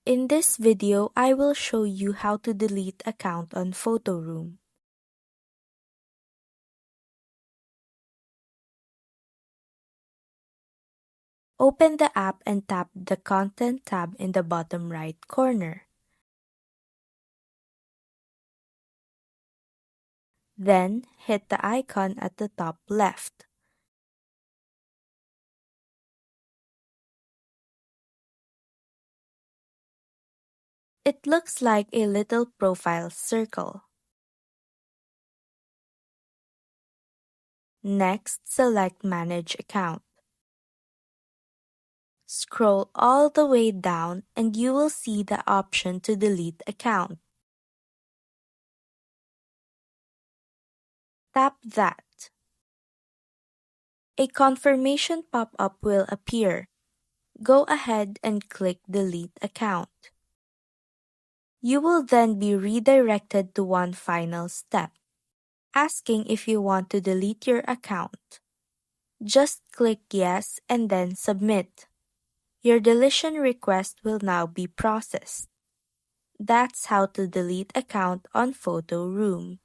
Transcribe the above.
In this video, I will show you how to delete account on PhotoRoom. Open the app and tap the Content tab in the bottom right corner. Then, hit the icon at the top left. It looks like a little profile circle. Next, select Manage Account. Scroll all the way down and you will see the option to delete account. Tap that. A confirmation pop-up will appear. Go ahead and click Delete Account. You will then be redirected to one final step, asking if you want to delete your account. Just click Yes and then Submit. Your deletion request will now be processed. That's how to delete account on PhotoRoom.